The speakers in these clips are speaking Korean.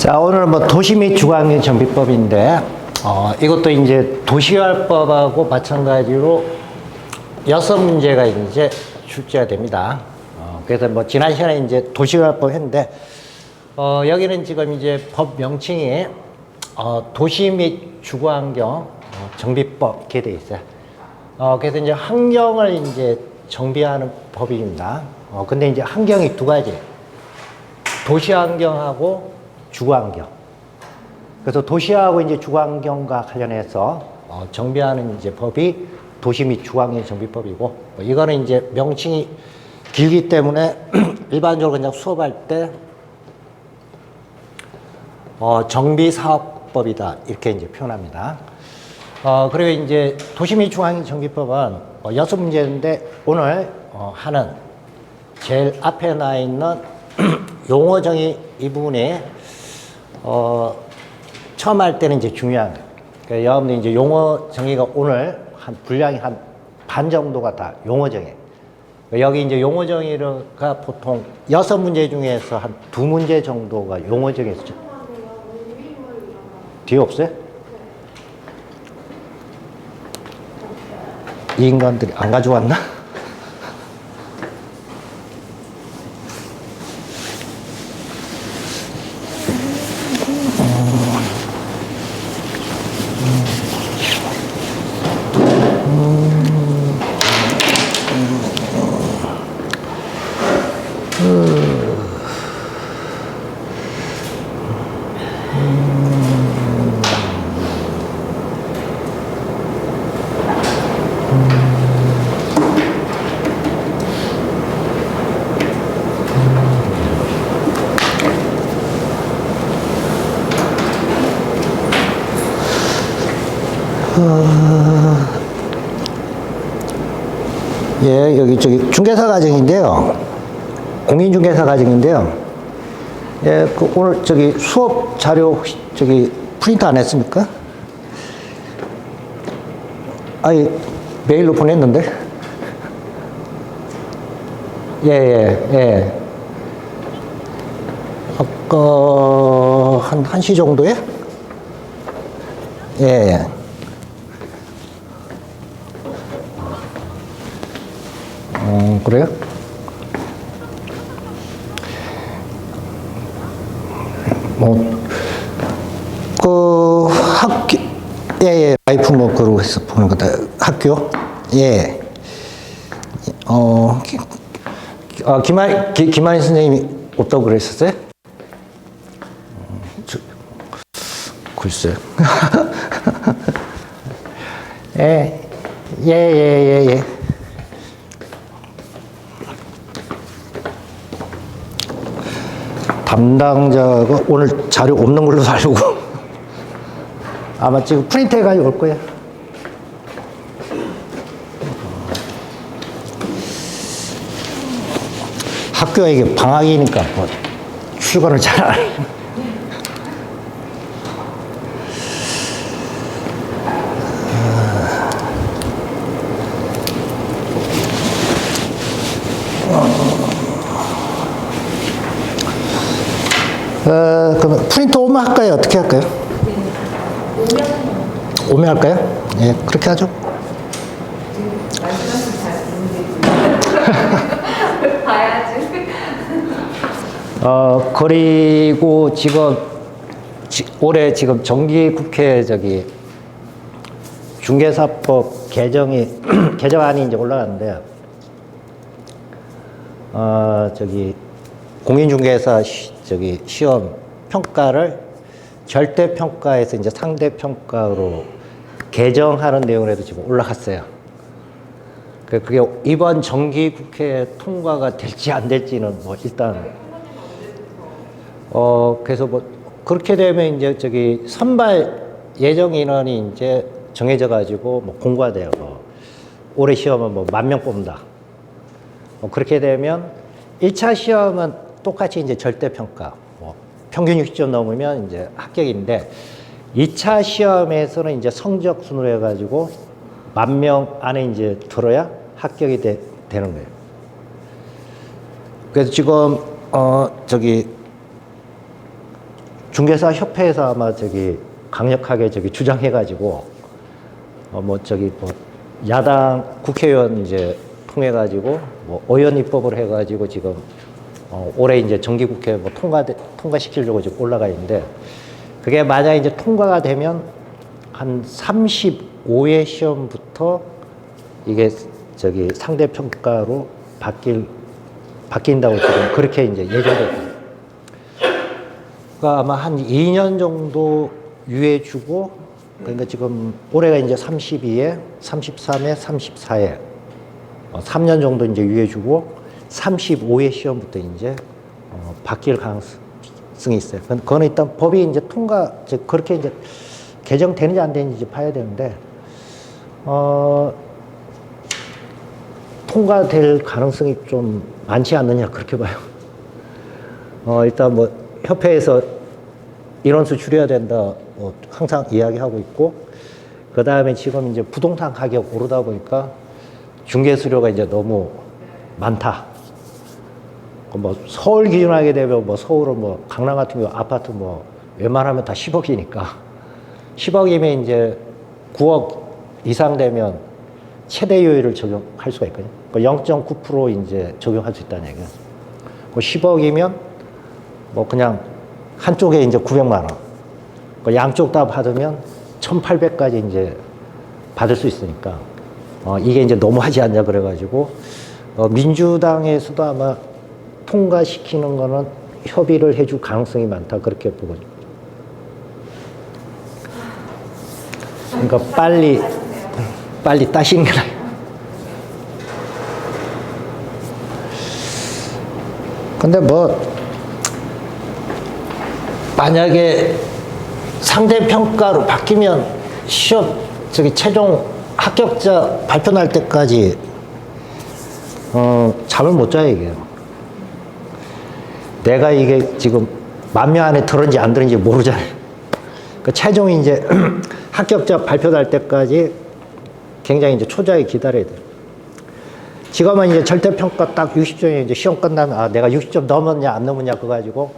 자, 오늘은 뭐 도시 및 주거환경 정비법인데, 이것도 이제 도시개발법하고 마찬가지로 6문제가 이제 출제가 됩니다. 그래서 뭐 지난 시간에 이제 도시개발법 했는데, 여기는 지금 이제 법 명칭이 도시 및 주거환경 정비법 이렇게 되어 있어요. 그래서 이제 환경을 이제 정비하는 법입니다. 근데 이제 환경이 두 가지. 도시환경하고 주거환경. 그래서 도시하고 이제 주거환경과 관련해서 정비하는 이제 법이 도시 및 주거환경 정비법이고, 이거는 이제 명칭이 길기 때문에 일반적으로 그냥 수업할 때 정비사업법이다 이렇게 이제 표현합니다. 그리고 이제 도시 및 주거환경 정비법은 6문제인데 오늘 하는 제일 앞에 나 있는 용어 정의 이 부분이 처음 할 때는 이제 중요한 거예요. 그러니까 여러분들 이제 용어 정의가 오늘 한 분량이 한 반 정도가 다 용어 정의. 여기 이제 용어 정의가 보통 6문제 중에서 한 2문제 정도가 용어 정의였죠. 뒤에 없어요? 이 인간들이 안 가져왔나? 예, 여기 저기 중개사 과정인데요. 공인중개사 과정인데요. 예, 그 오늘 저기 수업 자료 혹시 저기 프린트 안 했습니까? 아니, 메일로 보냈는데. 예, 예, 예. 아까 한 1시 정도에? 예, 예. 그래요? 학교, 예, 예, 라이프 뭐, 그러고 해서 보는 거다. 학교? 예. 김한희 선생님이 없다고 그랬었어요? 글쎄. 예, 예, 예, 예, 예. 담당자가 오늘 자료 없는 걸로 알고 아마 지금 프린트 해가지고 올 거예요. 학교가 이게 방학이니까 뭐 출근을 잘 안 해요. 그러면 프린트 오면 할까요? 어떻게 할까요? 오면 할까요? 예, 그렇게 하죠. 봐야지. 그리고 지금 올해 지금 정기국회 저기 중개사법 개정안이 이제 올라갔는데요. 저기 공인중개사 저기 시험 평가를 절대평가에서 이제 상대평가로 개정하는 내용으로 지금 올라갔어요. 그게 이번 정기국회 통과가 될지 안 될지는 뭐 일단 그래서 뭐 그렇게 되면 이제 저기 선발 예정 인원이 이제 정해져 가지고 뭐 공고가 돼요. 올해 시험은 뭐 10,000명 뽑는다. 그렇게 되면 1차 시험은 똑같이 이제 절대평가, 뭐 평균 60점 넘으면 이제 합격인데 2차 시험에서는 이제 성적 순으로 해가지고 10,000명 안에 이제 들어야 합격이 되는 거예요. 그래서 지금 저기 중개사 협회에서 아마 강력하게 주장해가지고 뭐 야당 국회의원 이제 통해가지고 뭐 의원 입법을 해가지고 지금 올해 이제 정기국회 뭐 통과시키려고 지금 올라가 있는데, 그게 만약 이제 통과가 되면 한 35회 시험부터 이게 상대평가로 바뀐다고 지금 그렇게 이제 예정돼 있어요. 그러니까 아마 한 2년 정도 유예 주고, 그러니까 지금 올해가 이제 32회, 33회, 34회, 3년 정도 이제 유예 주고 35회 시험부터 이제 바뀔 가능성이 있어요. 그거는 일단 법이 이제 그렇게 이제 개정되는지 안 되는지 이제 봐야 되는데, 통과될 가능성이 좀 많지 않느냐 그렇게 봐요. 일단 뭐 협회에서 인원수 줄여야 된다 뭐 항상 이야기하고 있고, 그 다음에 지금 이제 부동산 가격 오르다 보니까 중개 수료가 이제 너무 많다. 뭐 서울 기준으로 하게 되면 뭐 서울은 뭐 강남 같은 경우 아파트 뭐 웬만하면 다 10억이니까 10억이면 이제 9억 이상 되면 최대 요율을 적용할 수가 있거든요. 0.9% 이제 적용할 수 있다는 얘기예요. 10억이면 뭐 그냥 한쪽에 이제 900만 원, 양쪽 다 받으면 1,800까지 이제 받을 수 있으니까 이게 이제 너무 하지 않냐 그래가지고 민주당에서도 아마 통과시키는 거는 협의를 해줄 가능성이 많다 그렇게 보거든요. 그러니까 빨리 따시는 게 나아요. 근데 뭐 만약에 상대평가로 바뀌면 시험 최종 합격자 발표 날 때까지 잠을 못 자요 이게. 내가 이게 지금 10,000명 안에 들었는지 안 들었는지 모르잖아요. 그 최종 이제 합격자 발표 날 때까지 굉장히 이제 초조하게 기다려야 돼요. 지금은 이제 절대평가 딱 60점이 이제 시험 끝나면 내가 60점 넘었냐 안 넘었냐 그거 가지고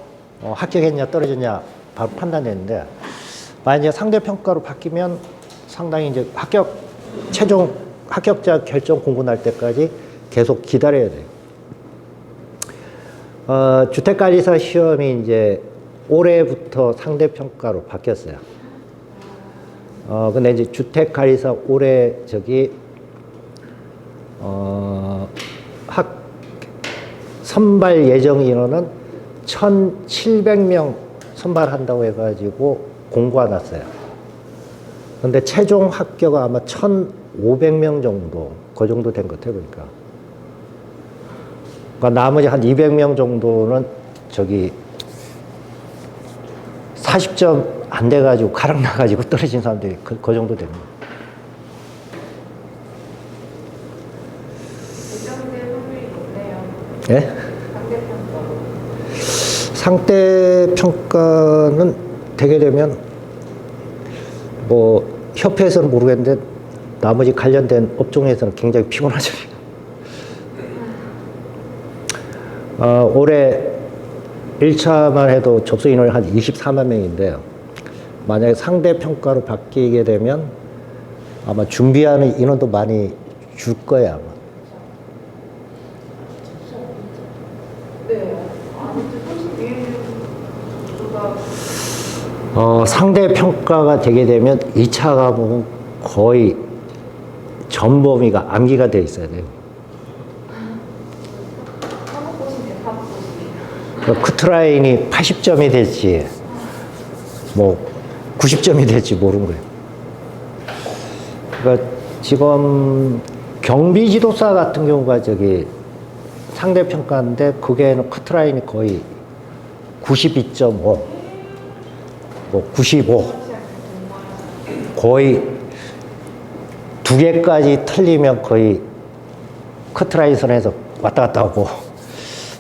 합격했냐 떨어졌냐 바로 판단되는데, 만약에 상대평가로 바뀌면 상당히 이제 최종 합격자 결정 공고 날 때까지 계속 기다려야 돼요. 주택관리사 시험이 이제 올해부터 상대평가로 바뀌었어요. 근데 이제 주택관리사 올해 선발 예정 인원은 1,700명 선발한다고 해가지고 공고가 났어요. 근데 최종 합격은 아마 1,500명 정도, 그 정도 된 것 같아요, 보니까. 그러니까 나머지 한 200명 정도는 40점 안 돼가지고 가락 나가지고 떨어진 사람들이 그 정도 됩니다. 예? 상대평가는 되게 되면 뭐 협회에서는 모르겠는데 나머지 관련된 업종에서는 굉장히 피곤하죠. 올해 1차만 해도 접수 인원이 한 24만 명인데요. 만약에 상대평가로 바뀌게 되면 아마 준비하는 인원도 많이 줄 거예요, 아마. 상대평가가 되게 되면 2차 과목은 거의 전 범위가 암기가 돼 있어야 돼요. 커트라인이 80점이 될지 뭐 90점이 될지 모르는 거예요. 그러니까 지금 경비지도사 같은 경우가 상대평가인데 그게는 커트라인이 거의 92.5, 뭐 95, 거의 2개까지 틀리면 거의 커트라인 선에서 왔다 갔다 하고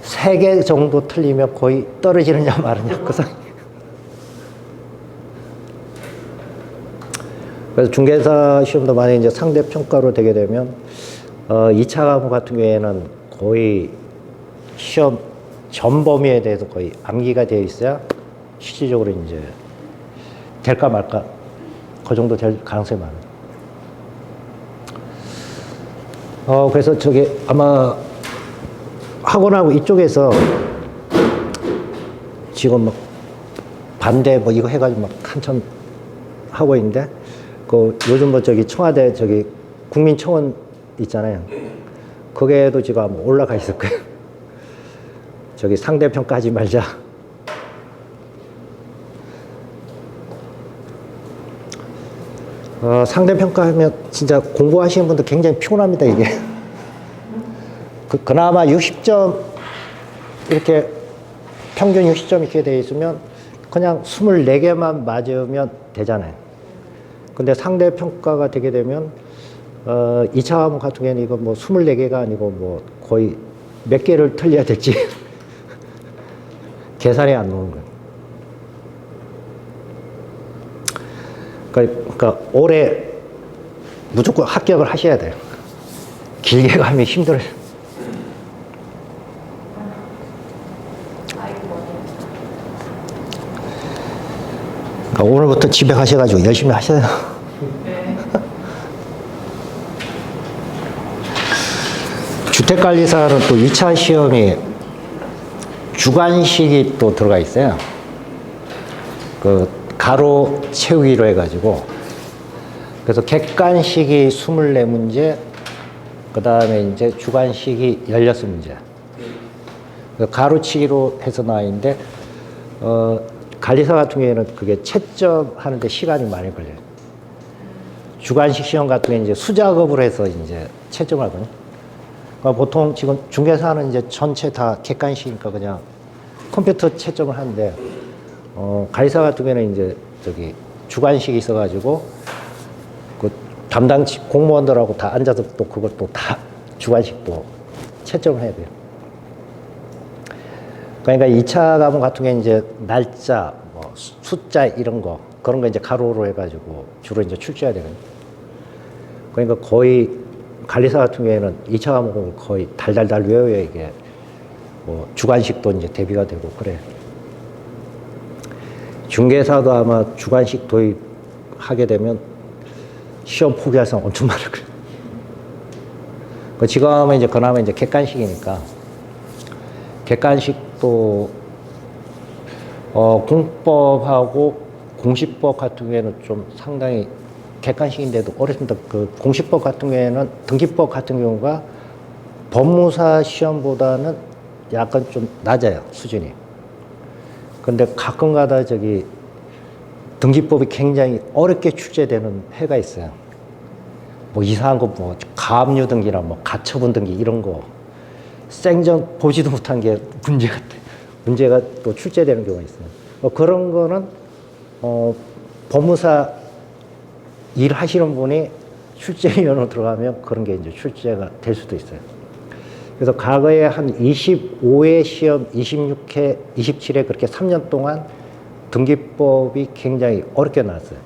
3개 정도 틀리면 거의 떨어지느냐 마느냐 그 상황. 그래서 중개사 시험도 만약에 이제 상대평가로 되게 되면 2차 과목 같은 경우에는 거의 시험 전 범위에 대해서 거의 암기가 되어 있어야 실질적으로 이제 될까 말까 그 정도 될 가능성이 많아요. 그래서 저기 아마 학원하고 이쪽에서 지금 막 반대 뭐 이거 해가지고 막 한참 하고 있는데 그 요즘 뭐 저기 청와대 저기 국민청원 있잖아요. 그게도 지금 아마 올라가 있을 거예요. 저기 상대평가하지 말자. 상대평가하면 진짜 공부하시는 분들 굉장히 피곤합니다, 이게. 그나마 60점, 이렇게 평균 60점 이렇게 돼 있으면 그냥 24개만 맞으면 되잖아요. 근데 상대평가가 되게 되면, 2차 과목 같은 경우에는 이거 뭐 24개가 아니고 뭐 거의 몇 개를 틀려야 될지 계산이 안 나오는 거예요. 그러니까 올해 무조건 합격을 하셔야 돼요. 길게 가면 힘들어요. 그러니까 오늘부터 집에 가셔가지고 열심히 하셔요. 주택관리사는 또 2차 시험이 주관식이 또 들어가 있어요. 그 가로 채우기로 해가지고. 그래서 객관식이 24문제, 그 다음에 이제 주관식이 16문제. 가로치기로 해서 나와 있는데, 관리사 같은 경우에는 그게 채점 하는데 시간이 많이 걸려요. 주관식 시험 같은 경우에 이제 수작업으로 해서 이제 채점을 하거든요. 그러니까 보통 지금 중개사는 이제 전체 다 객관식이니까 그냥 컴퓨터 채점을 하는데, 관리사 같은 경우에는 이제 저기 주관식이 있어가지고 그 담당 공무원들하고 다 앉아서 또 그걸 또 다 주관식도 채점을 해야 돼요. 그러니까 2차 과목 같은 경우에 이제 날짜, 뭐 숫자 이런 거, 그런 거 이제 가로로 해가지고 주로 이제 출제해야 되거든요. 그러니까 거의 관리사 같은 경우에는 2차 과목을 거의 달달달 외워야 이게 뭐 주관식도 이제 대비가 되고 그래. 중개사도 아마 주관식 도입하게 되면 시험 포기할 사람 엄청 많을 거예요. 지금은 이제 그나마 이제 객관식이니까 객관식도 공법하고 공시법 같은 경우에는 좀 상당히 객관식인데도 어렵습니다. 그 공시법 같은 경우에는 등기법 같은 경우가 법무사 시험보다는 약간 좀 낮아요, 수준이. 근데 가끔 가다 저기 등기법이 굉장히 어렵게 출제되는 해가 있어요. 뭐 이상한 거 뭐 가압류 등기나 뭐 가처분 등기 이런 거 생전 보지도 못한 게 문제가 또 출제되는 경우가 있어요. 그런 거는 법무사 일 하시는 분이 출제위원으로 들어가면 그런 게 이제 출제가 될 수도 있어요. 그래서 과거에 한 25회 시험, 26회, 27회 그렇게 3년 동안 등기법이 굉장히 어렵게 나왔어요.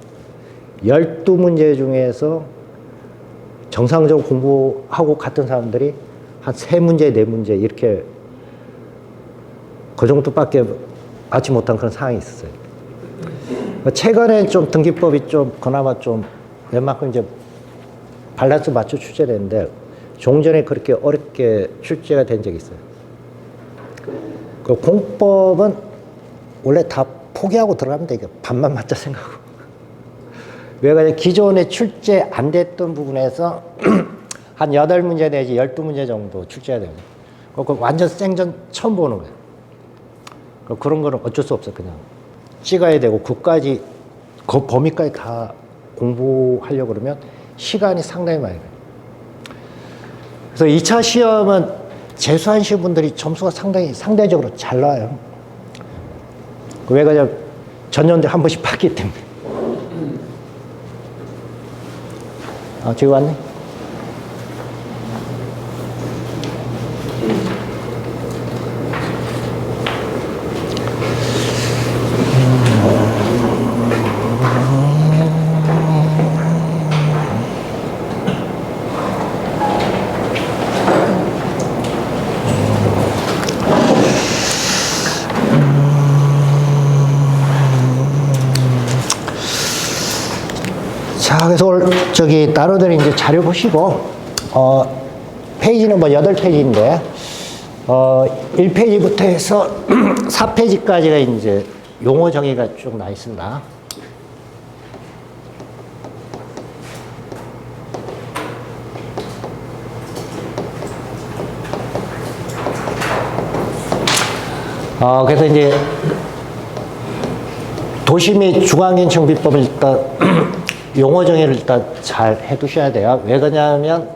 12문제 중에서 정상적으로 공부하고 갔던 사람들이 한 3문제, 4문제 이렇게 그 정도밖에 맞지 못한 그런 상황이 있었어요. 최근에 좀 등기법이 좀 그나마 좀 웬만큼 이제 밸런스 맞춰 출제되는데 종전에 그렇게 어렵게 출제가 된 적이 있어요. 그 공법은 원래 다 포기하고 들어갑니다. 이게 반만 맞자 생각하고. 왜 그러냐, 기존에 출제 안 됐던 부분에서 한 8문제 내지 12문제 정도 출제해야 돼요. 그 완전 생전 처음 보는 거예요. 그런 거는 어쩔 수 없어요. 그냥 찍어야 되고 그까지 그 범위까지 다 공부하려고 그러면 시간이 상당히 많이 가요. 그래서 2차 시험은 재수하신 분들이 점수가 상대적으로 잘 나와요. 왜 그러냐, 전년도에 한 번씩 봤기 때문에. 저기 왔네. 자, 그래서 따로들 이제 자료 보시고, 페이지는 뭐 8페이지인데, 1페이지부터 해서 4페이지까지가 이제 용어 정의가 쭉 나 있습니다. 그래서 이제 도시 및 주거환경 정비법을 일단 용어 정의를 일단 잘 해두셔야 돼요. 왜 그러냐면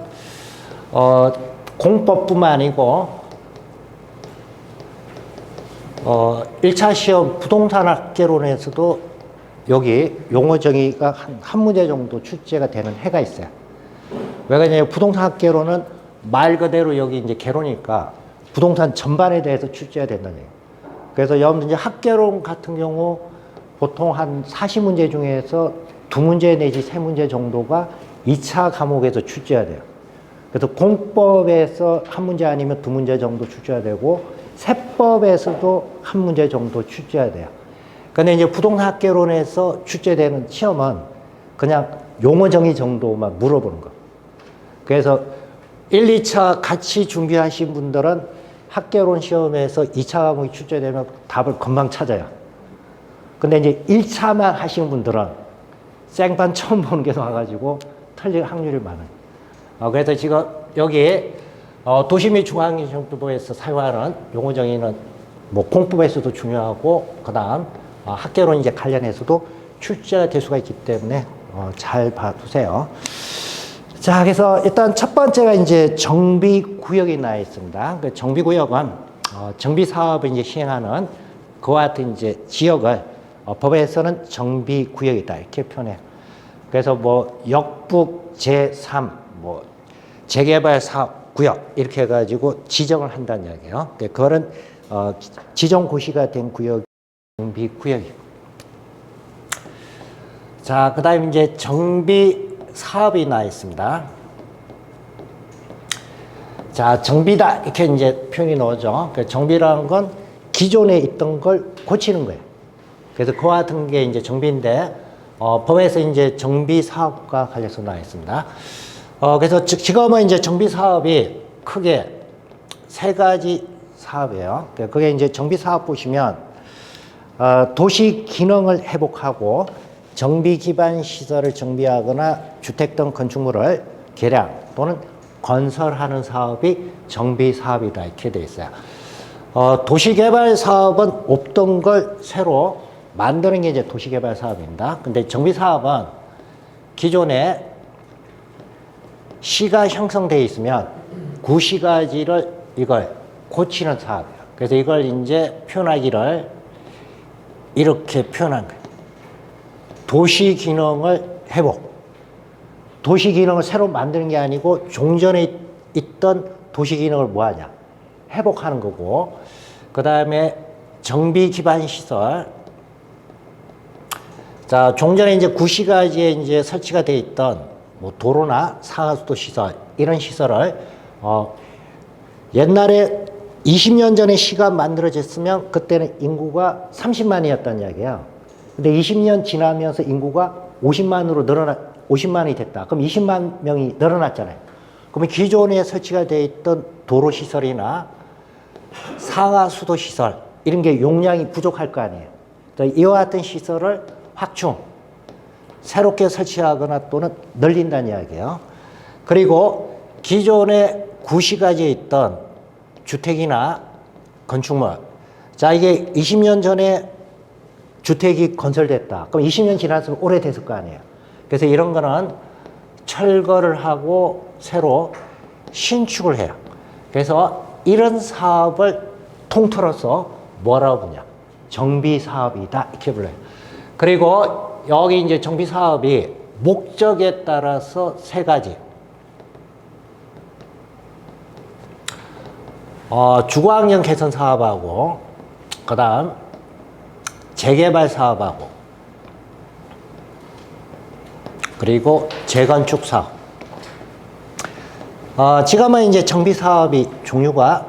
공법뿐만 아니고 1차 시험 부동산 학개론에서도 여기 용어 정의가 한 문제 정도 출제가 되는 해가 있어요. 왜 그러냐면 부동산 학개론은 말 그대로 여기 이제 개론이니까 부동산 전반에 대해서 출제가 된다는 얘기예요. 그래서 여러분들 이제 학개론 같은 경우 보통 한 40문제 중에서 2문제 내지 3문제 정도가 2차 과목에서 출제가 돼요. 그래서 공법에서 한 문제 아니면 2문제 정도 출제가 되고 세법에서도 한 문제 정도 출제가 돼요. 근데 이제 부동산 학개론에서 출제되는 시험은 그냥 용어 정의 정도만 물어보는 거. 그래서 1, 2차 같이 준비하신 분들은 학개론 시험에서 2차 과목이 출제되면 답을 금방 찾아요. 근데 이제 1차만 하시는 분들은 생판 처음 보는 게 나와가지고 틀릴 확률이 많아요. 그래서 지금 여기 도시 및 중앙정보에서 사용하는 용어 정의는 뭐 공법에서도 중요하고 그다음 학개론 이제 관련해서도 출제가 될 수가 있기 때문에 잘 봐두세요. 자, 그래서 일단 첫 번째가 이제 정비구역이 나와 있습니다. 그 정비구역은 정비사업을 이제 시행하는 그와 같은 이제 지역을 법에서는 정비구역이다 이렇게 표현해요. 그래서 뭐 역북 제3 뭐 재개발 사업 구역 이렇게 해가지고 지정을 한다는 이야기예요. 그거는 지정 고시가 된 구역이 정비구역이고. 자, 그다음 이제 정비 사업이 나와 있습니다. 자, 정비다 이렇게 이제 표현이 나오죠. 정비라는 건 기존에 있던 걸 고치는 거예요. 그래서 그와 같은 게 이제 정비인데 법에서 이제 정비 사업과 관련해서 나와 있습니다. 그래서 지금은 이제 정비 사업이 크게 3가지 사업이에요. 그게 이제 정비 사업 보시면 도시 기능을 회복하고 정비 기반 시설을 정비하거나 주택 등 건축물을 개량 또는 건설하는 사업이 정비 사업이다 이렇게 되어 있어요. 도시개발 사업은 없던 걸 새로 만드는 게 이제 도시개발 사업입니다. 근데 정비 사업은 기존에 시가 형성되어 있으면 구시가지를 이걸 고치는 사업이에요. 그래서 이걸 이제 표현하기를 이렇게 표현한 거예요. 도시 기능을 회복. 도시 기능을 새로 만드는 게 아니고 종전에 있던 도시 기능을 뭐 하냐? 회복하는 거고. 그 다음에 정비 기반 시설. 자, 종전에 이제 구시가지에 이제 설치가 되어 있던 뭐 도로나 상하수도 시설, 이런 시설을, 옛날에 20년 전에 시가 만들어졌으면 그때는 인구가 30만이었다는 이야기예요. 근데 20년 지나면서 인구가 50만이 됐다. 그럼 20만 명이 늘어났잖아요. 그러면 기존에 설치가 되어 있던 도로 시설이나 상하 수도 시설 이런 게 용량이 부족할 거 아니에요. 이와 같은 시설을 확충, 새롭게 설치하거나 또는 늘린다는 이야기예요. 그리고 기존에 구시가지에 있던 주택이나 건축물, 자, 이게 20년 전에 주택이 건설됐다. 그럼 20년 지났으면 오래됐을 거 아니에요. 그래서 이런 거는 철거를 하고 새로 신축을 해요. 그래서 이런 사업을 통틀어서 뭐라고 부르냐? 정비 사업이다. 이렇게 불러요. 그리고 여기 이제 정비 사업이 목적에 따라서 3가지. 주거환경 개선 사업하고, 그 다음 재개발 사업하고, 그리고 재건축 사업. 지금은 이제 정비 사업이 종류가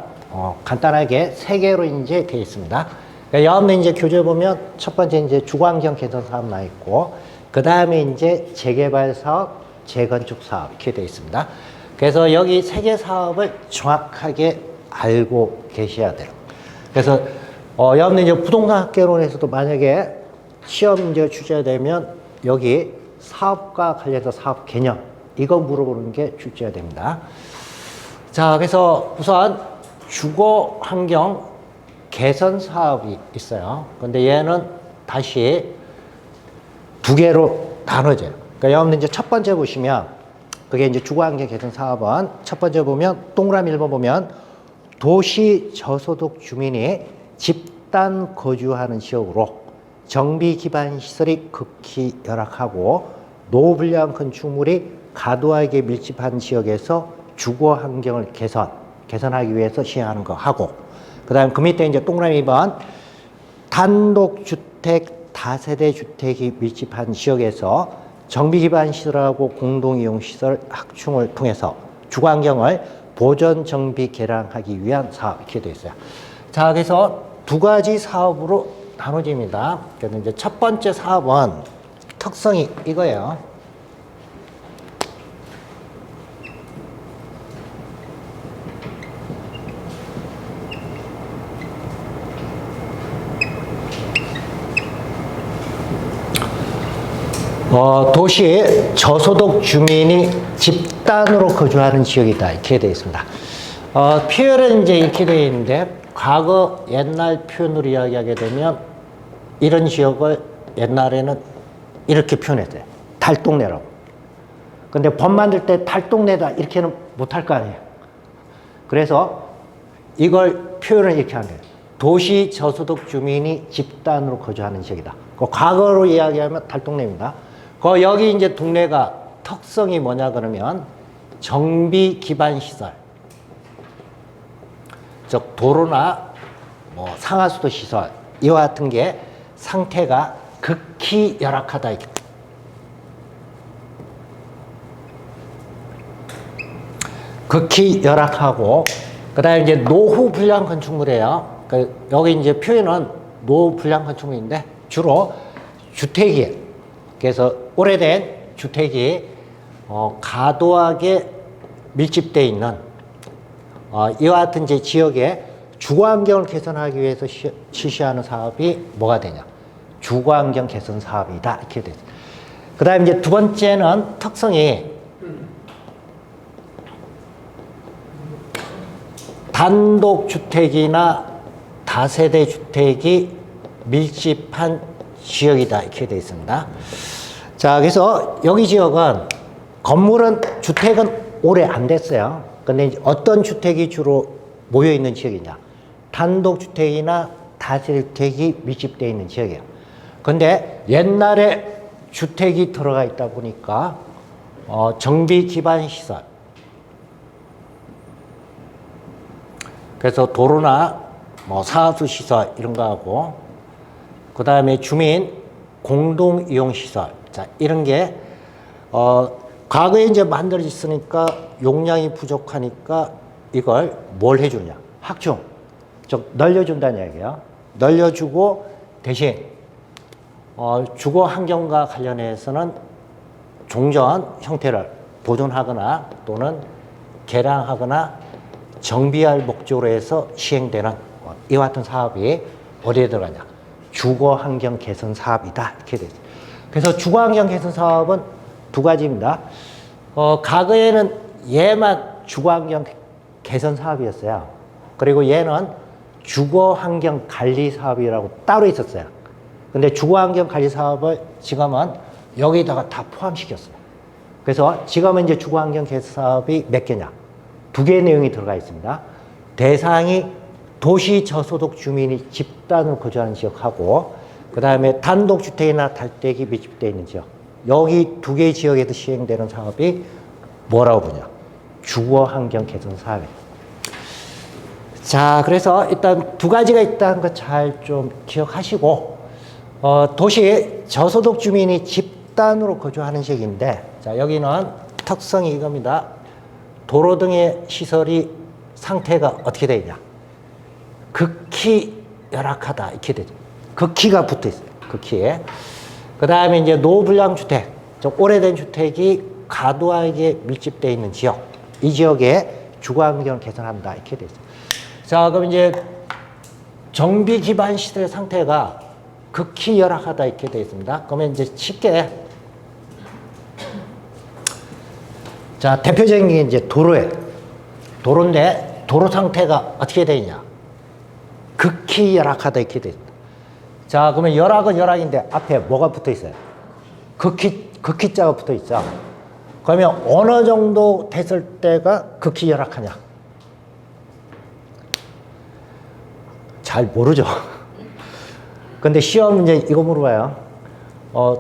간단하게 3개로 이제 되어 있습니다. 그러니까 여러분 이제 교재 보면 첫 번째 이제 주거환경 개선 사업 나 있고, 그 다음에 이제 재개발 사업, 재건축 사업 이렇게 되어 있습니다. 그래서 여기 세 개 사업을 정확하게 알고 계셔야 돼요. 그래서 여러분들 이제 부동산 학개론에서도 만약에 시험 문제가 출제되면 여기 사업과 관련해서 사업 개념 이거 물어보는 게 출제가 됩니다. 자, 그래서 우선 주거 환경 개선 사업이 있어요. 근데 얘는 다시 두 개로 나눠져요. 그러니까 여러분들 이제 첫 번째 보시면 그게 이제 주거 환경 개선 사업은 첫 번째 보면 동그라미 1번 보면 도시 저소득 주민이 집단 거주하는 지역으로 정비 기반 시설이 극히 열악하고 노후 불량 건축물이 과도하게 밀집한 지역에서 주거 환경을 개선하기 위해서 시행하는 거 하고, 그 다음 그 밑에 이제 동그라미 2번 단독주택 다세대 주택이 밀집한 지역에서 정비 기반 시설하고 공동이용 시설 확충을 통해서 주거 환경을 보전 정비 개량하기 위한 사업 이렇게 되어 있어요. 자, 그래서 두 가지 사업으로 나눠집니다. 그래서 이제 첫 번째 사업은 특성이 이거예요. 도시 저소득 주민이 집단으로 거주하는 지역이다 이렇게 되어 있습니다. 표현은 이제 이렇게 되어 있는데 과거 옛날 표현으로 이야기하게 되면 이런 지역을 옛날에는 이렇게 표현했어요. 달동네라고. 근데 법 만들 때 달동네다 이렇게는 못할 거 아니에요. 그래서 이걸 표현을 이렇게 하는 거예요. 도시 저소득 주민이 집단으로 거주하는 지역이다. 그 과거로 이야기하면 달동네입니다. 그 여기 이제 동네가 특성이 뭐냐 그러면 정비 기반 시설, 즉 도로나 뭐 상하수도 시설 이와 같은 게 상태가 극히 열악하다. 극히 열악하고 그다음에 이제 노후 불량 건축물이에요. 그러니까 여기 이제 표현은 노후 불량 건축물인데 주로 주택이에요. 그래서 오래된 주택이 과도하게 밀집되어 있는 이와 같은 이제 지역의 주거 환경을 개선하기 위해서 실시하는 사업이 뭐가 되냐? 주거 환경 개선 사업이다 이렇게 되죠. 그다음에 이제 두 번째는 특성이 단독 주택이나 다세대 주택이 밀집한 지역이다 이렇게 되어 있습니다. 자, 그래서 여기 지역은 건물은 주택은 오래 안 됐어요. 근데 이제 어떤 주택이 주로 모여 있는 지역이냐? 단독 주택이나 다세대 주택이 밀집되어 있는 지역이에요. 근데 옛날에 주택이 들어가 있다 보니까 정비 기반 시설, 그래서 도로나 뭐 상하수 시설 이런 거 하고, 그 다음에 주민 공동 이용 시설, 자 이런 게 과거에 이제 만들어졌으니까 용량이 부족하니까 이걸 뭘 해주냐? 확충, 즉 늘려준다는 얘기예요. 늘려주고 대신 주거 환경과 관련해서는 종전 형태를 보존하거나 또는 개량하거나 정비할 목적으로 해서 시행되는 이와 같은 사업이 어디에 들어가냐? 주거 환경 개선 사업이다 이렇게 되죠. 그래서 주거 환경 개선 사업은 두 가지입니다. 과거에는 얘만 주거 환경 개선 사업이었어요. 그리고 얘는 주거 환경 관리 사업이라고 따로 있었어요. 근데 주거 환경 관리 사업을 지금은 여기다가 다 포함시켰어요. 그래서 지금은 이제 주거 환경 개선 사업이 몇 개냐? 두 개의 내용이 들어가 있습니다. 대상이 도시 저소득 주민이 집단으로 거주하는 지역하고, 그 다음에 단독주택이나 다주택이 밀집되어 있는 지역. 여기 두 개의 지역에서 시행되는 사업이 뭐라고 보냐? 주거 환경 개선 사업이에요. 자, 그래서 일단 두 가지가 있다는 거 잘 좀 기억하시고, 도시 저소득 주민이 집단으로 거주하는 지역인데, 자, 여기는 특성이 이겁니다. 도로 등의 시설이 상태가 어떻게 되어 있냐? 극히 열악하다 이렇게 되죠. 극히가 붙어 있어요. 극히에. 그 다음에 이제 노후불량 주택, 좀 오래된 주택이 과도하게 밀집되어 있는 지역, 이 지역에 주거환경을 개선한다 이렇게 돼 있어요. 자, 그럼 이제 정비 기반 시설 상태가 극히 열악하다 이렇게 되어 있습니다. 그러면 이제 쉽게 자, 대표적인 게 이제 도로예요. 도로인데 도로 상태가 어떻게 되어 있냐? 극히 열악하다 이렇게 되어 있습니다. 자, 그러면 열악은 열악인데 앞에 뭐가 붙어 있어요? 극히자가 붙어 있죠. 그러면 어느 정도 됐을 때가 극히 열악하냐? 잘 모르죠. 근데 시험 문제 이거 물어봐요.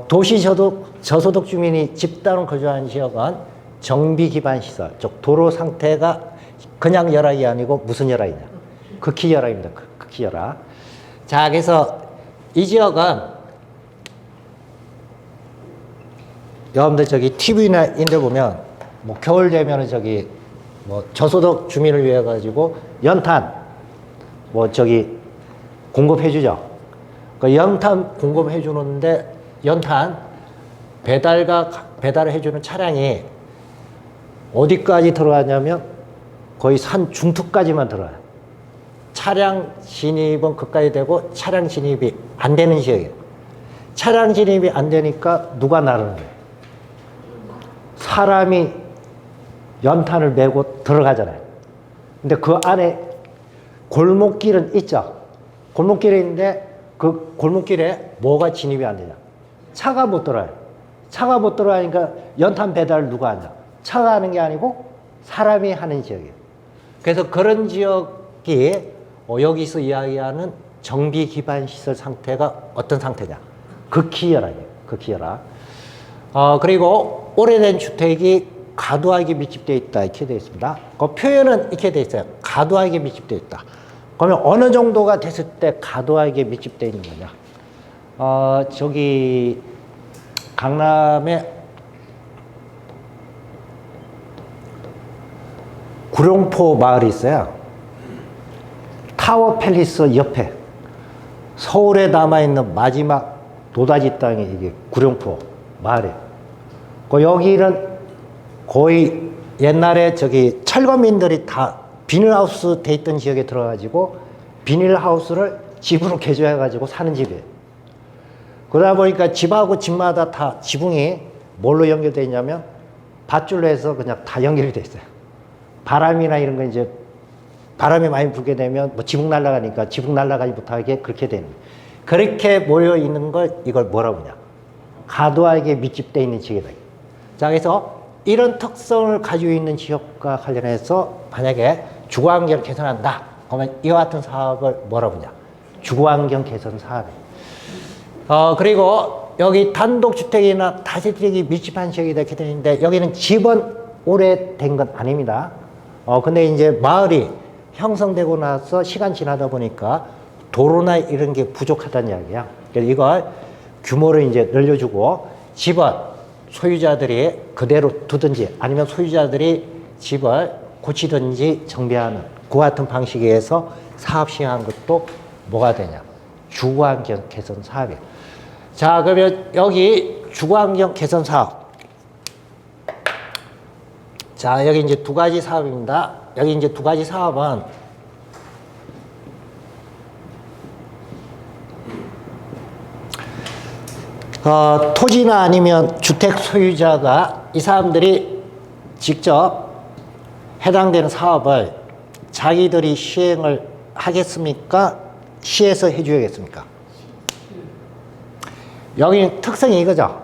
도시 저소득 주민이 집단으로 거주하는 지역은 정비 기반 시설, 즉 도로 상태가 그냥 열악이 아니고 무슨 열악이냐? 극히 열악입니다. 극히 열악. 자, 그래서 이 지역은 여러분들 저기 TV나 인들 보면 뭐 겨울 되면은 저기 뭐 저소득 주민을 위해 가지고 연탄 뭐 저기 공급해 주죠. 그 연탄 공급해 주는데 연탄 배달을 해 주는 차량이 어디까지 들어가냐면 거의 산 중투까지만 들어가요. 차량 진입은 그까지 되고 차량 진입이 안 되는 지역이에요. 차량 진입이 안 되니까 누가 나르는 거예요? 사람이 연탄을 메고 들어가잖아요. 근데 그 안에 골목길은 있죠. 골목길에 있는데 그 골목길에 뭐가 진입이 안 되냐? 차가 못 들어와요. 차가 못 들어가니까 연탄 배달을 누가 하냐? 차가 하는 게 아니고 사람이 하는 지역이에요. 그래서 그런 지역이 여기서 이야기하는 정비 기반 시설 상태가 어떤 상태냐? 극히 열악이에요. 극히 열악. 그리고 오래된 주택이 과도하게 밀집되어 있다 이렇게 되어 있습니다. 그 표현은 이렇게 되어 있어요. 과도하게 밀집되어 있다. 그러면 어느 정도가 됐을 때 과도하게 밀집되어 있는 거냐? 저기 강남에 구룡포 마을이 있어요. 타워 팰리스 옆에 서울에 남아있는 마지막 노다지 땅이 이게 구룡포 마을이에요. 여기는 거의 옛날에 저기 철거민들이 다 비닐하우스 돼 있던 지역에 들어가지고 비닐하우스를 집으로 개조해가지고 사는 집이에요. 그러다 보니까 집하고 집마다 다 지붕이 뭘로 연결되어 있냐면 밧줄로 해서 그냥 다 연결이 돼 있어요. 바람이나 이런 거 이제 바람이 많이 불게 되면 뭐 지붕 날아가니까 지붕 날아가지 못하게 그렇게 되는 거예요. 그렇게 모여 있는 걸 이걸 뭐라고 하냐? 과도하게 밀집되어 있는 지역이다. 자, 그래서 이런 특성을 가지고 있는 지역과 관련해서 만약에 주거환경을 개선한다. 그러면 이와 같은 사업을 뭐라고 하냐? 주거환경 개선 사업이에요. 그리고 여기 단독주택이나 다세대주택이 밀집한 지역이 이렇게 되는데 여기는 집은 오래된 건 아닙니다. 근데 이제 마을이 형성되고 나서 시간 지나다 보니까 도로나 이런 게 부족하다는 이야기야. 그래서 이걸 규모를 이제 늘려주고 집은 소유자들이 그대로 두든지 아니면 소유자들이 집을 고치든지 정비하는 그와 같은 방식에 의해서 사업 시행한 것도 뭐가 되냐? 주거환경 개선 사업이에요. 자, 그러면 여기 주거환경 개선 사업. 자, 여기 이제 두 가지 사업입니다. 여기 이제 두 가지 사업은 토지나 아니면 주택 소유자가 이 사람들이 직접 해당되는 사업을 자기들이 시행을 하겠습니까? 시에서 해줘야겠습니까? 여기 특성이 이거죠.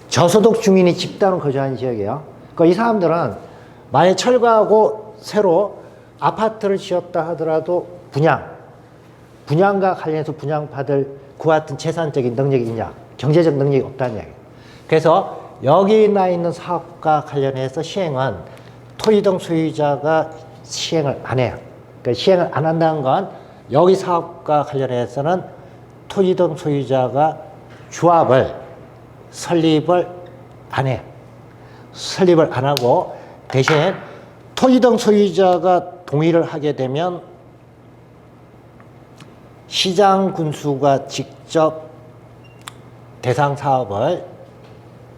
저소득 주민이 집단으로 거주하는 지역이에요. 그러니까 이 사람들은 만약 철거하고 새로 아파트를 지었다 하더라도 분양과 관련해서 분양받을 그와 같은 재산적인 능력이 있냐, 경제적 능력이 없다는 이야기예요. 그래서 여기 나 있는 사업과 관련해서 시행은 토지 등 소유자가 시행을 안 해요. 그러니까 시행을 안 한다는 건 여기 사업과 관련해서는 토지 등 소유자가 조합을 설립을 안 해요. 설립을 안 하고 대신 토지 등 소유자가 동의를 하게 되면 시장 군수가 직접 대상 사업을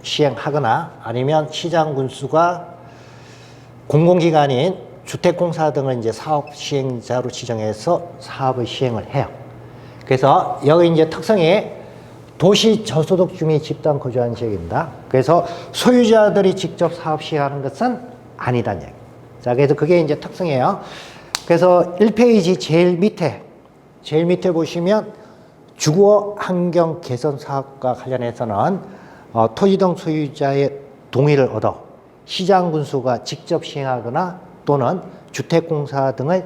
시행하거나 아니면 시장 군수가 공공기관인 주택공사 등을 이제 사업 시행자로 지정해서 사업을 시행을 해요. 그래서 여기 이제 특성이 도시 저소득 주민 집단 거주하는 지역입니다. 그래서 소유자들이 직접 사업 시행하는 것은 아니다는 얘기. 자, 그래서 그게 이제 특성이에요. 그래서 1페이지 제일 밑에 보시면 주거 환경 개선 사업과 관련해서는 토지 등 소유자의 동의를 얻어 시장 군수가 직접 시행하거나 또는 주택공사 등을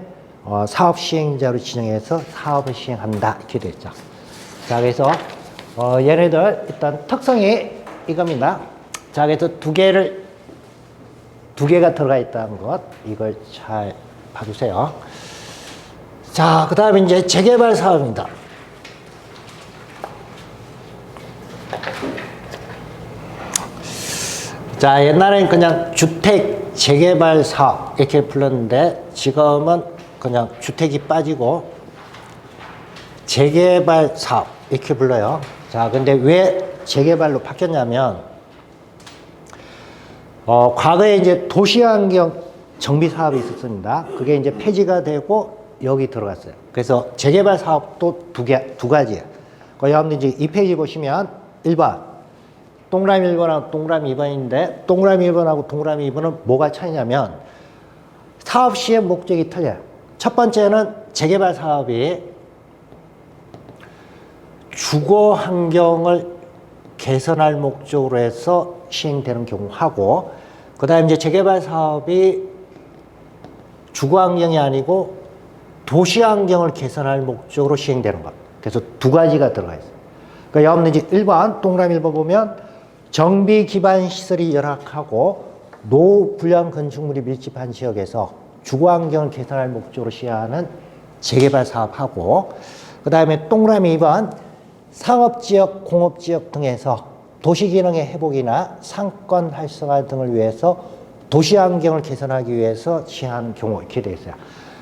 사업 시행자로 지정해서 사업을 시행한다 이렇게 되어 있죠. 자, 그래서 얘네들 일단 특성이 이겁니다. 자, 그래서 두 개가 들어가 있다는 것 이걸 잘 봐주세요. 자, 그 다음에 이제 재개발 사업입니다. 자, 옛날에는 그냥 주택 재개발 사업 이렇게 불렀는데 지금은 그냥 주택이 빠지고 재개발 사업 이렇게 불러요. 자, 근데 왜 재개발로 바뀌었냐면 과거에 이제 도시환경 정비 사업이 있었습니다. 그게 이제 폐지가 되고 여기 들어갔어요. 그래서 재개발 사업도 두 가지예요. 여러분들 이제 이 페이지 보시면 1번 동그라미 1번하고 동그라미 2번인데 동그라미 1번하고 동그라미 2번은 뭐가 차이냐면 사업 시행 목적이 틀려요. 첫 번째는 재개발 사업이 주거 환경을 개선할 목적으로 해서 시행되는 경우하고 그 다음에 이제 재개발 사업이 주거 환경이 아니고 도시 환경을 개선할 목적으로 시행되는 것. 그래서 두 가지가 들어가 있어요. 그러니까 여러분들 이제 1번 동그라미 1번 보면 정비 기반 시설이 열악하고 노후 불량 건축물이 밀집한 지역에서 주거 환경을 개선할 목적으로 시행하는 재개발 사업하고 그 다음에 동그라미 2번 상업지역, 공업지역 등에서 도시기능의 회복이나 상권 활성화 등을 위해서 도시 환경을 개선하기 위해서 시행하는 경우 이렇게 되어 있어요.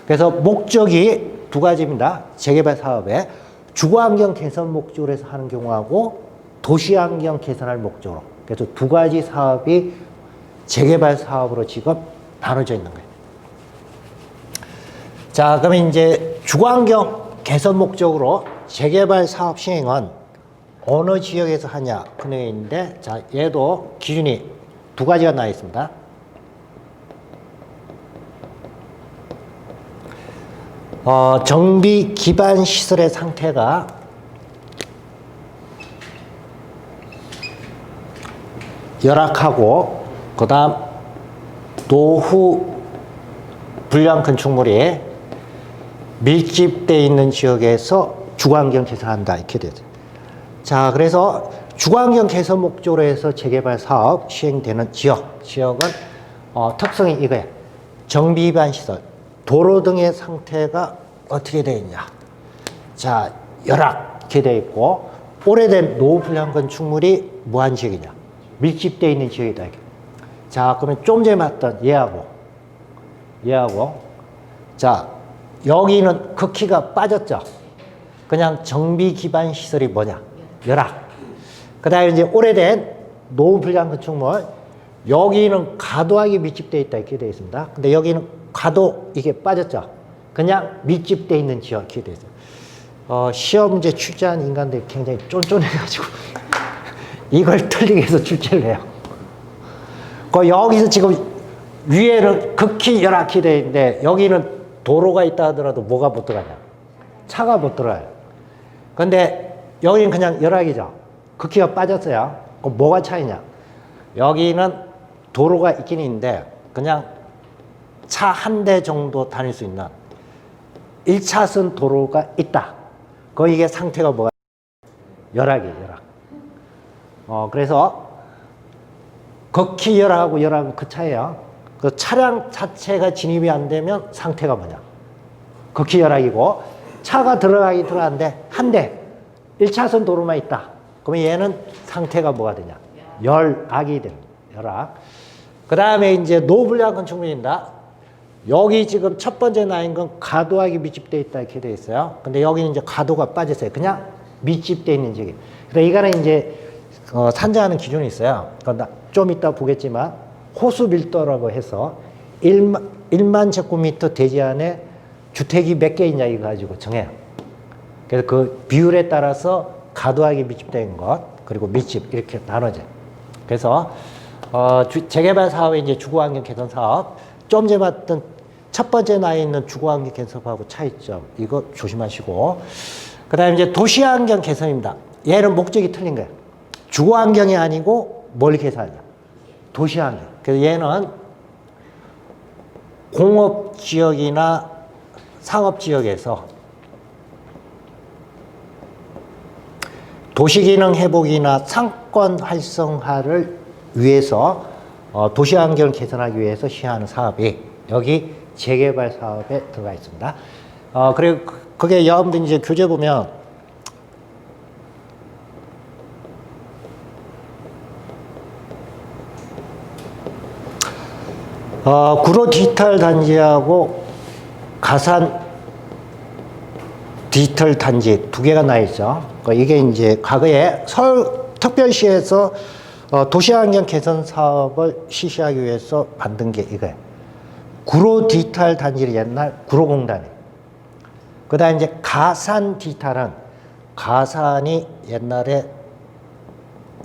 그래서 목적이 두 가지입니다. 재개발 사업에 주거 환경 개선 목적으로 해서 하는 경우하고 도시 환경 개선할 목적으로. 그래서 두 가지 사업이 재개발 사업으로 지금 나눠져 있는 거예요. 자, 그러면 이제 주거 환경 개선 목적으로 재개발 사업 시행은 어느 지역에서 하냐 그 내용인데 자, 얘도 기준이 두 가지가 나와 있습니다. 정비 기반 시설의 상태가 열악하고 그 다음 노후 불량 건축물이 밀집되어 있는 지역에서 주거환경 개선한다 이렇게 되죠. 자, 그래서 주거환경 개선 목적으로 해서 재개발 사업 시행되는 지역은 특성이 이거예요. 정비 기반 시설, 도로 등의 상태가 어떻게 되어 있냐. 자, 열악하게 되어 있고 오래된 노후 불량 건축물이 뭐한 지역이냐. 밀집되어 있는 지역이다. 자, 그러면 좀 전에 봤던 얘하고 자, 여기는 극히가 빠졌죠. 그냥 정비 기반 시설이 뭐냐? 열악. 그 다음에 이제 오래된 노후 불량 건축물, 여기는 과도하게 밀집되어 있다 이렇게 되어 있습니다. 근데 여기는 과도 이게 빠졌죠. 그냥 밀집되어 있는 지역 이렇게 되어 있어요. 시험 문제 출제한 인간들이 굉장히 쫀쫀해가지고 이걸 틀리게 해서 출제를 해요. 여기서 지금 위에는 극히 열악히 되어 있는데 여기는 도로가 있다 하더라도 뭐가 못 들어가냐? 차가 못 들어가요. 근데 여기는 그냥 열악이죠. 극히가 빠졌어요. 그럼 뭐가 차이냐? 여기는 도로가 있긴 있는데 그냥 차 한 대 정도 다닐 수 있는 1차선 도로가 있다. 이게 상태가 뭐가? 열악이에요, 열악. 그래서 극히 열악하고 열악은 그 차이에요. 그 차량 자체가 진입이 안 되면 상태가 뭐냐? 극히 열악이고 차가 들어가는데 한 대 1차선 도로만 있다. 그러면 얘는 상태가 뭐가 되냐? 열악이 되는 거예요. 열악. 그 다음에 이제 노불량 건축물입니다. 여기 지금 첫 번째 나인 건 과도하게 밀집되어 있다 이렇게 되어 있어요. 근데 여기는 이제 과도가 빠졌어요. 그냥 밀집되어 있는 지역이에요. 그래서 이거는 이제 산정하는 기준이 있어요. 좀 이따 보겠지만 호수 밀도라고 해서 1만 제곱미터 대지 안에 주택이 몇 개 있냐 이거 가지고 정해요. 그래서 그 비율에 따라서 과도하게 밀집된 것 그리고 밀집 이렇게 나눠져요. 그래서 재개발 사업의 이제 주거환경 개선 사업 좀 전에 봤던 첫 번째 나와 있는 주거환경 개선 사업하고 차이점 이거 조심하시고 그다음에 이제 도시환경 개선입니다. 얘는 목적이 틀린 거예요. 주거환경이 아니고 뭘 개선하냐? 도시환경. 그래서 얘는 공업지역이나 상업지역에서 도시기능 회복이나 상권 활성화를 위해서 도시환경을 개선하기 위해서 시행하는 사업이 여기 재개발 사업에 들어가 있습니다. 그리고 그게 여러분들 이제 교재 보면 구로 디지털 단지하고 가산 디지털 단지 두 개가 나 있죠. 이게 이제 과거에 서울특별시에서 도시환경 개선 사업을 실시하기 위해서 만든 게 이거예요. 구로 디지털 단지를 옛날 구로공단에. 그 다음에 이제 가산 디지털은 가산이 옛날에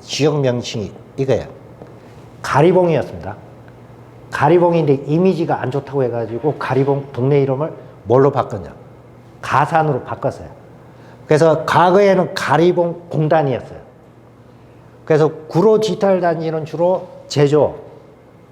지역 명칭이 이거예요. 가리봉이었습니다. 가리봉인데 이미지가 안 좋다고 해가지고 가리봉 동네 이름을 뭘로 바꿨냐? 가산으로 바꿨어요. 그래서 과거에는 가리봉 공단이었어요. 그래서 구로 디지털 단지는 주로 제조,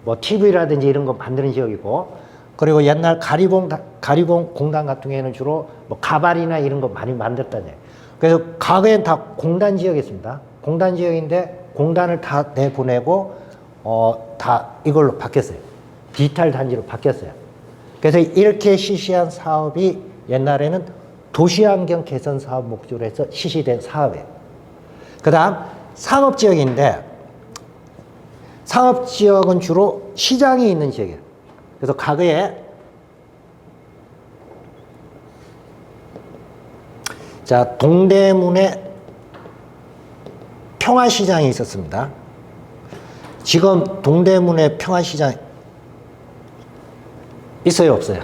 뭐 TV라든지 이런 거 만드는 지역이고, 그리고 옛날 가리봉 공단 같은 경우에는 주로 뭐 가발이나 이런 거 많이 만들었다는 얘기예요. 그래서 과거엔 다 공단 지역이었습니다. 공단 지역인데 공단을 다 내보내고 다 이걸로 바뀌었어요. 디지털 단지로 바뀌었어요. 그래서 이렇게 실시한 사업이 옛날에는 도시환경 개선 사업 목적으로 해서 실시된 사업이에요. 그 다음 상업지역인데 상업지역은 주로 시장이 있는 지역이에요. 그래서 과거에 자 동대문에 평화시장이 있었습니다. 지금 동대문에 평화시장 있어요, 없어요?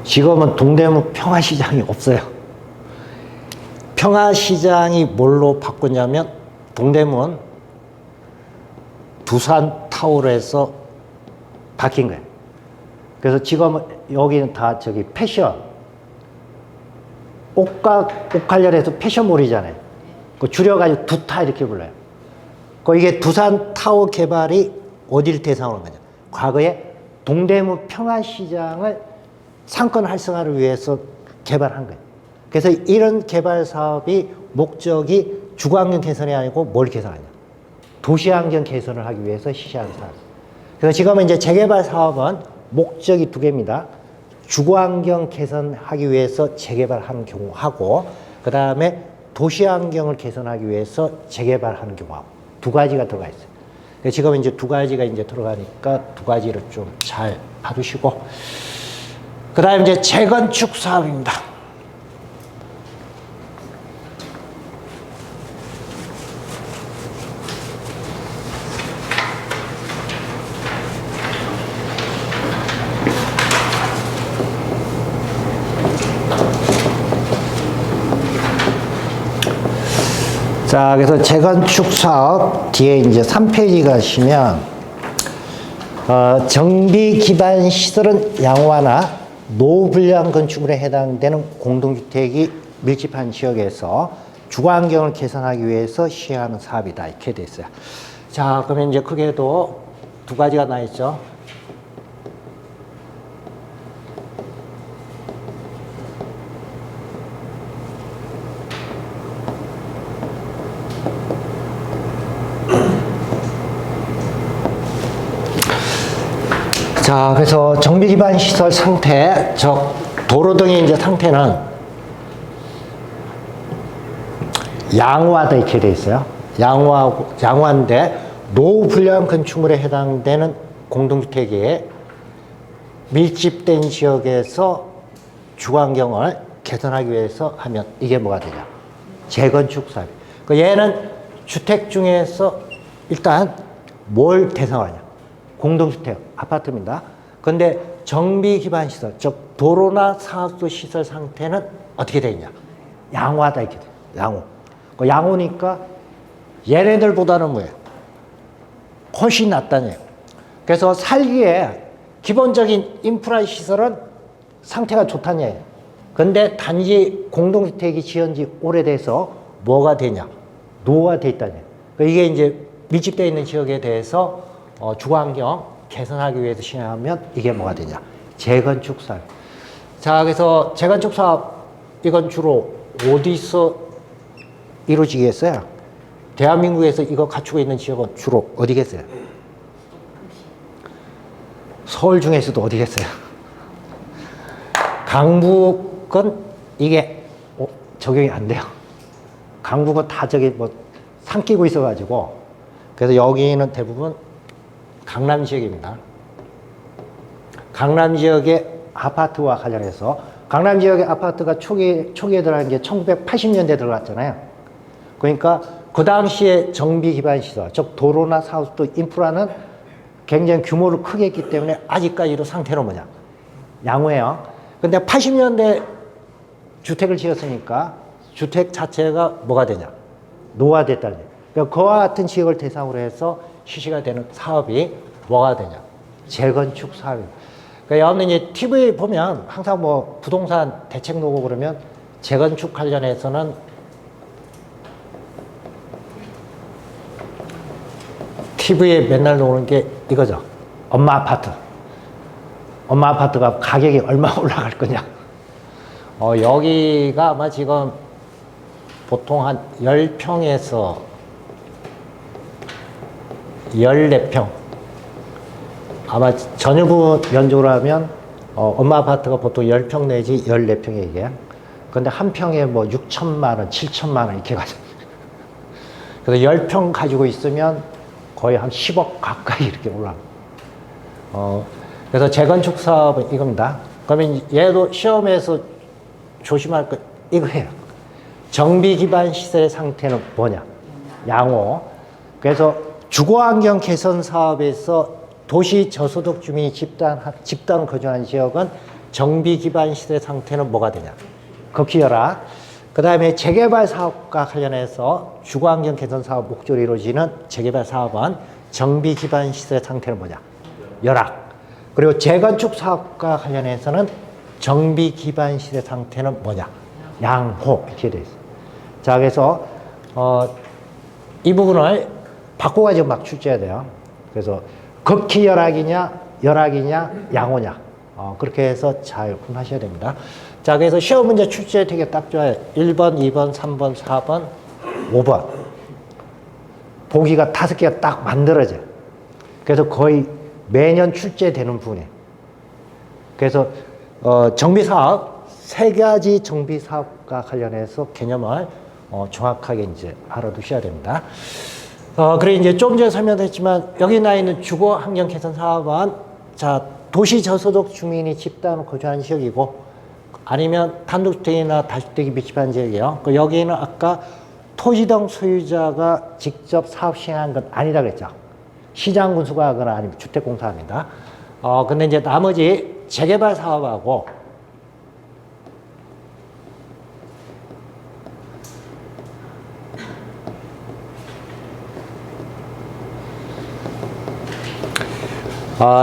지금은 동대문 평화시장이 없어요. 평화시장이 뭘로 바꿨냐면 동대문 두산타워로 해서 바뀐 거예요. 그래서 지금은 여기는 다 저기 패션 옷 관련해서 패션몰이잖아요. 그 줄여가지고 두타 이렇게 불러요. 이게 두산타워 개발이 어디를 대상으로 한 거냐? 과거에 동대문 평화시장을 상권 활성화를 위해서 개발한 거예요. 그래서 이런 개발 사업이 목적이 주거환경 개선이 아니고 뭘 개선하냐? 도시환경 개선을 하기 위해서 실시하는 사업. 그래서 지금은 이제 재개발 사업은 목적이 두 개입니다. 주거환경 개선하기 위해서 재개발하는 경우하고, 그 다음에 도시환경을 개선하기 위해서 재개발하는 경우하고 두 가지가 들어가 있어요. 그래서 지금 이제 두 가지가 이제 들어가니까 두 가지를 좀 잘 봐두시고, 그 다음에 이제 재건축 사업입니다. 자, 그래서 재건축 사업 뒤에 이제 3페이지 가시면, 정비 기반 시설은 양호하나 노후 불량 건축물에 해당되는 공동주택이 밀집한 지역에서 주거환경을 개선하기 위해서 시행하는 사업이다. 이렇게 돼 있어요. 자, 그러면 이제 크게도 두 가지가 나 있죠. 자, 그래서 정비 기반 시설 상태, 도로 등의 이제 상태는 양호하다 이렇게 돼 있어요. 양호한데 노후 불량 건축물에 해당되는 공동주택이 밀집된 지역에서 주거환경을 개선하기 위해서 하면 이게 뭐가 되냐? 재건축 사업. 그 얘는 주택 중에서 일단 뭘 대상하냐? 공동주택, 아파트입니다. 근데 정비 기반 시설, 즉 도로나 상하수 시설 상태는 어떻게 돼 있냐? 양호하다 이렇게 돼. 양호. 그 양호니까 얘네들보다는 뭐예요? 훨씬 낫다는 얘기예요. 그래서 살기에 기본적인 인프라 시설은 상태가 좋다는 얘기예요. 근데 단지 공동주택이 지은 지 오래돼서 뭐가 되냐? 노후가 돼 있다는 얘기예요. 그러니까 이게 이제 밀집되어 있는 지역에 대해서 주거환경 개선하기 위해서 시행하면 이게 뭐가 되냐? 재건축 사업. 자, 그래서 재건축 사업 이건 주로 어디서 이루어지겠어요? 대한민국에서 이거 갖추고 있는 지역은 주로 어디겠어요? 서울 중에서도 어디겠어요? 강북은 이게 적용이 안 돼요. 강북은 다 저기 뭐 산 끼고 있어가지고 그래서 여기는 대부분 강남 지역입니다. 강남 지역의 아파트와 관련해서 강남 지역의 아파트가 초기에 들어간 게 1980년대 들어갔잖아요. 그러니까 그 당시에 정비 기반 시설, 즉 도로나 상하수도 인프라는 굉장히 규모를 크게 했기 때문에 아직까지도 상태로 뭐냐? 양호해요. 근데 80년대 주택을 지었으니까 주택 자체가 뭐가 되냐? 노화됐다는 얘기예요. 그러니까 그와 같은 지역을 대상으로 해서 실시가 되는 사업이 뭐가 되냐? 재건축 사업입니다. 그러니까 여러분들 이제 TV 보면 항상 뭐 부동산 대책 나오고 그러면 재건축 관련해서는 TV에 맨날 나오는 게 이거죠. 엄마 아파트. 엄마 아파트가 가격이 얼마 올라갈 거냐. 여기가 아마 지금 보통 한 10평에서 14평. 아마 전유부 면적으로 하면 엄마 아파트가 보통 10평 내지 14평에 이게. 근데 한 평에 뭐 6천만 원, 7천만 원 이렇게 가죠. 그래서 10평 가지고 있으면 거의 한 10억 가까이 이렇게 올라갑니다. 그래서 재건축 사업은 이겁니다. 그러면 얘도 시험에서 조심할 거 이거예요. 정비 기반 시설의 상태는 뭐냐? 양호. 그래서 주거환경 개선 사업에서 도시 저소득 주민이 집단 거주하는 지역은 정비 기반 시설의 상태는 뭐가 되냐? 극히 열악. 그 다음에 재개발 사업과 관련해서 주거환경 개선 사업 목적으로 이루어지는 재개발 사업은 정비 기반 시설의 상태는 뭐냐? 열악. 그리고 재건축 사업과 관련해서는 정비 기반 시설의 상태는 뭐냐? 양호. 이렇게 되어 있어요. 자, 그래서 이 부분을 바꿔가지고 막 출제해야 돼요. 그래서 극히 열악이냐, 양호냐. 그렇게 해서 잘 구분하셔야 됩니다. 자, 그래서 시험 문제 출제 되게 딱 좋아요. 1번, 2번, 3번, 4번, 5번. 보기가 5개가 딱 만들어져요. 그래서 거의 매년 출제되는 부분이에요. 그래서 정비사업, 3가지 정비사업과 관련해서 개념을 정확하게 이제 알아두셔야 됩니다. 그리고 이제 좀 전에 설명했지만 여기 나와 있는 주거 환경 개선 사업은 자, 도시 저소득 주민이 집단으로 거주하는 지역이고 아니면 단독주택이나 다주택이 밀집한 지역이에요. 여기는 아까 토지 등 소유자가 직접 사업 시행한 건 아니다 그랬죠. 시장 군수가 하거나 아니면 주택공사합니다. 근데 이제 나머지 재개발 사업하고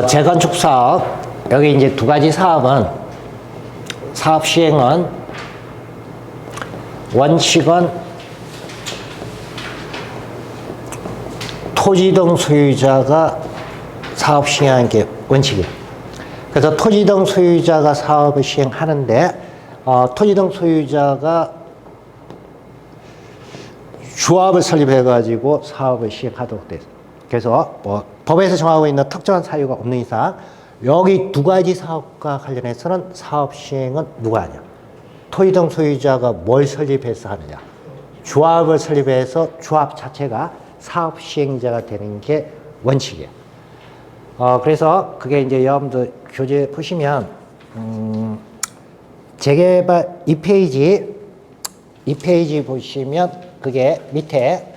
재건축 사업, 여기 이제 2가지 사업은, 사업 시행은, 원칙은 토지 등 소유자가 사업 시행하는 게 원칙이에요. 그래서 토지 등 소유자가 사업을 시행하는데, 토지 등 소유자가 조합을 설립해가지고 사업을 시행하도록 되어 있어요. 그래서 뭐 법에서 정하고 있는 특정한 사유가 없는 이상 여기 2가지 사업과 관련해서는 사업 시행은 누가 하냐? 토지 등 소유자가 뭘 설립해서 하느냐? 조합을 설립해서 조합 자체가 사업 시행자가 되는 게 원칙이에요. 그래서 그게 이제 여러분들 교재 보시면 재개발 2페이지 보시면 그게 밑에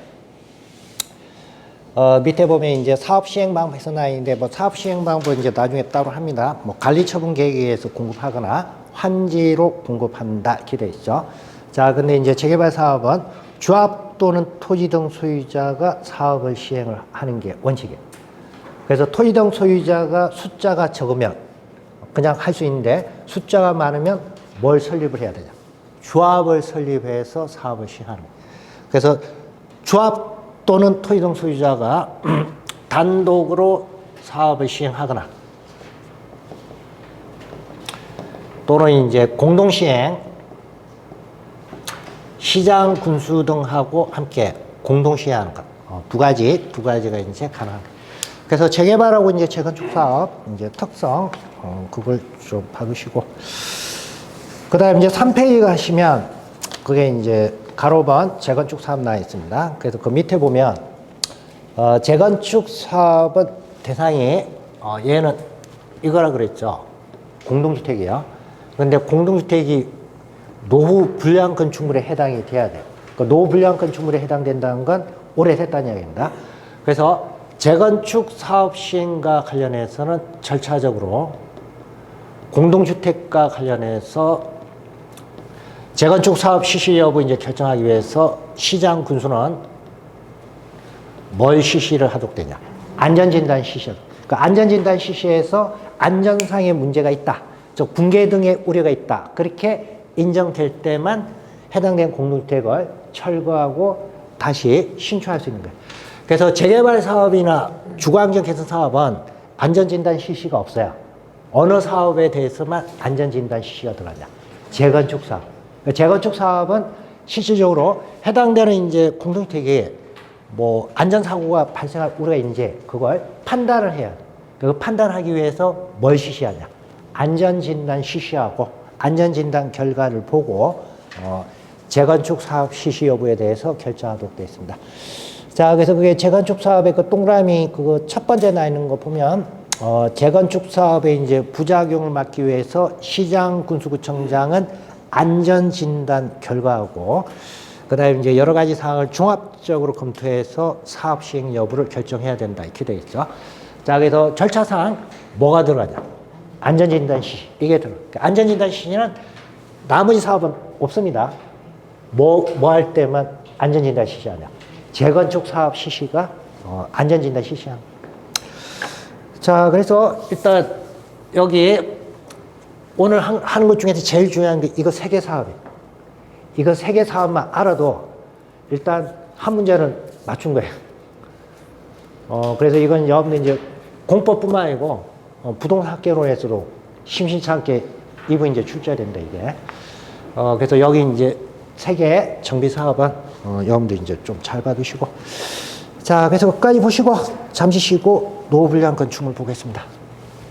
밑에 보면 이제 사업 시행 방법에서 나있는데 뭐 사업 시행 방법은 이제 나중에 따로 합니다. 뭐 관리 처분 계획에 의해서 공급하거나 환지로 공급한다 기대 있죠. 자, 근데 이제 재개발 사업은 조합 또는 토지 등 소유자가 사업을 시행을 하는 게 원칙이에요. 그래서 토지 등 소유자가 숫자가 적으면 그냥 할 수 있는데 숫자가 많으면 뭘 설립을 해야 되냐? 조합을 설립해서 사업을 시행하는 거예요. 그래서 조합 또는 토지 등 소유자가 단독으로 사업을 시행하거나 또는 이제 공동시행, 시장 군수 등하고 함께 공동시행하는 것. 두 가지가 이제 가능합니다. 그래서 재개발하고 이제 재건축 사업 이제 특성 그걸 좀 봐두시고 그 다음에 이제 3페이지 가시면 그게 이제 가로번 재건축 사업 나와 있습니다. 그래서 그 밑에 보면 재건축 사업은 대상이 얘는 이거라 그랬죠. 공동주택이요. 그런데 공동주택이 노후 불량 건축물에 해당이 돼야 돼요. 그러니까 노후 불량 건축물에 해당된다는 건 오래됐다는 이야기입니다. 그래서 재건축 사업 시행과 관련해서는 절차적으로 공동주택과 관련해서 재건축 사업 실시 여부 이제 결정하기 위해서 시장 군수는 뭘 실시를 하도록 되냐? 안전진단 실시. 그 안전진단 실시에서 안전상의 문제가 있다. 즉 붕괴 등의 우려가 있다. 그렇게 인정될 때만 해당된 공동주택을 철거하고 다시 신축할 수 있는 거예요. 그래서 재개발 사업이나 주거환경 개선 사업은 안전진단 실시가 없어요. 어느 사업에 대해서만 안전진단 실시가 들어가냐? 재건축 사업. 재건축 사업은 실질적으로 해당되는 이제 공동주택에 뭐 안전사고가 발생할 우려가 있는지 그걸 판단을 해야 돼. 그 판단하기 위해서 뭘 실시하냐? 안전진단 실시하고 안전진단 결과를 보고 재건축 사업 실시 여부에 대해서 결정하도록 되어 있습니다. 자, 그래서 그게 재건축 사업의 그 동그라미 그거 첫 번째 나 있는 거 보면 재건축 사업의 이제 부작용을 막기 위해서 시장 군수구청장은 안전진단 결과하고 그다음에 이제 여러 가지 사항을 종합적으로 검토해서 사업 시행 여부를 결정해야 된다 이렇게 되어 있죠. 자, 그래서 절차상 뭐가 들어가냐? 안전진단 실시 이게 들어. 안전진단 실시는 나머지 사업은 없습니다. 뭐 할 때만 안전진단 실시하냐? 재건축 사업 실시가 안전진단 실시하는. 자, 그래서 일단 여기 오늘 하는 것 중에서 제일 중요한 게 이거 3개 사업이에요. 이거 3개 사업만 알아도 일단 한 문제는 맞춘 거예요. 그래서 이건 여러분들 이제 공법뿐만 아니고 부동산 학개론에서도 심심치 않게 이분 이제 출제해야 된다 이게. 그래서 여기 이제 3개 정비 사업은 여러분들 이제 좀 잘 봐두시고. 자, 그래서 끝까지 보시고 잠시 쉬고 노후 불량 건축물 보겠습니다.